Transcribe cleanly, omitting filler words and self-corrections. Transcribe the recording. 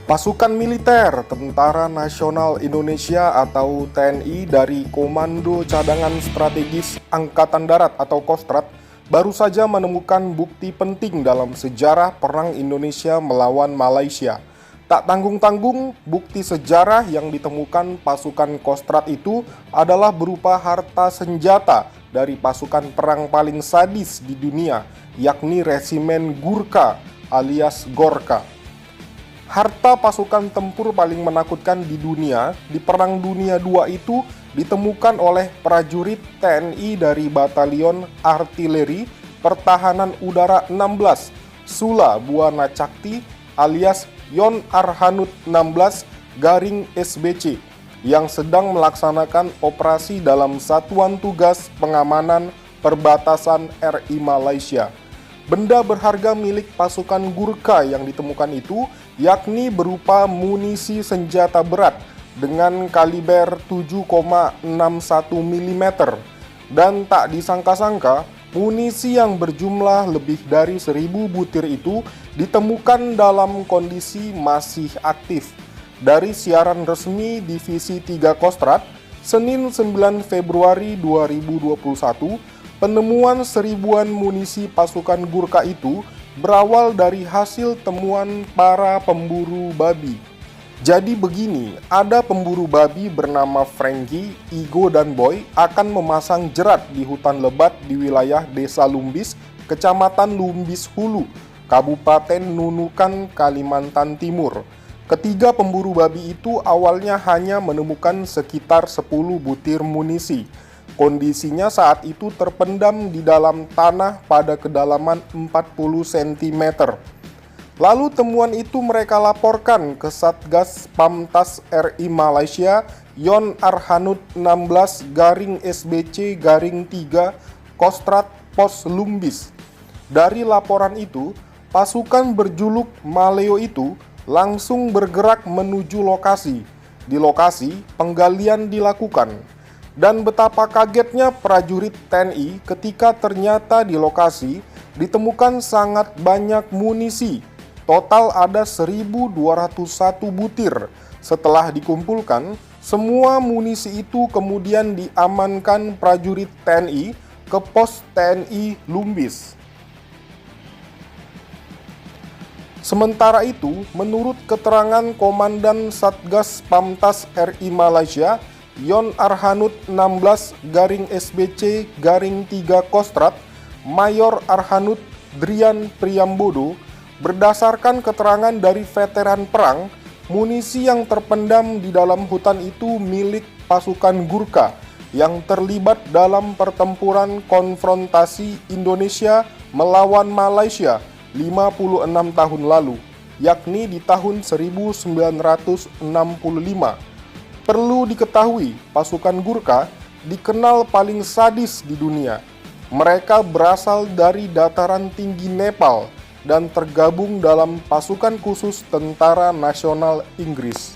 Pasukan militer Tentara Nasional Indonesia atau TNI dari Komando Cadangan Strategis Angkatan Darat atau Kostrad baru saja menemukan bukti penting dalam sejarah Perang Indonesia melawan Malaysia. Tak tanggung-tanggung, bukti sejarah yang ditemukan pasukan Kostrad itu adalah berupa harta senjata dari pasukan perang paling sadis di dunia, yakni Resimen Gurkha alias Gorkha. Harta pasukan tempur paling menakutkan di dunia di Perang Dunia II itu ditemukan oleh prajurit TNI dari Batalion Artileri Pertahanan Udara 16 Sula Buana Cakti alias Yon Arhanud 16 Garing SBC yang sedang melaksanakan operasi dalam Satuan Tugas Pengamanan Perbatasan RI Malaysia. Benda berharga milik pasukan Gurkha yang ditemukan itu yakni berupa munisi senjata berat dengan kaliber 7,61 mm. Dan tak disangka-sangka, munisi yang berjumlah lebih dari 1000 butir itu ditemukan dalam kondisi masih aktif. Dari siaran resmi Divisi 3 Kostrad, Senin 9 Februari 2021, penemuan seribuan munisi pasukan Gurkha itu berawal dari hasil temuan para pemburu babi. Jadi begini, ada pemburu babi bernama Frankie, Igo, dan Boy akan memasang jerat di hutan lebat di wilayah Desa Lumbis, Kecamatan Lumbis Hulu, Kabupaten Nunukan, Kalimantan Timur. Ketiga pemburu babi itu awalnya hanya menemukan sekitar 10 butir munisi. Kondisinya saat itu terpendam di dalam tanah pada kedalaman 40 cm. Lalu temuan itu mereka laporkan ke Satgas Pamtas RI Malaysia Yon Arhanud 16 Garing SBC Garing 3 Kostrad Pos Lumbis. Dari laporan itu, pasukan berjuluk Maleo itu langsung bergerak menuju lokasi. Di lokasi, penggalian dilakukan. Dan betapa kagetnya prajurit TNI ketika ternyata di lokasi ditemukan sangat banyak munisi. Total ada 1201 butir. Setelah dikumpulkan, semua munisi itu kemudian diamankan prajurit TNI ke pos TNI Lumbis. Sementara itu, menurut keterangan Komandan Satgas Pamtas RI Malaysia, Yon Arhanud 16 Garing SBC Garing 3 Kostrad, Mayor Arhanud Drian Priambodo, berdasarkan keterangan dari veteran perang, munisi yang terpendam di dalam hutan itu milik pasukan Gurkha yang terlibat dalam pertempuran konfrontasi Indonesia melawan Malaysia 56 tahun lalu, yakni di tahun 1965. Perlu diketahui, pasukan Gurkha dikenal paling sadis di dunia. Mereka berasal dari dataran tinggi Nepal dan tergabung dalam pasukan khusus Tentara Nasional Inggris.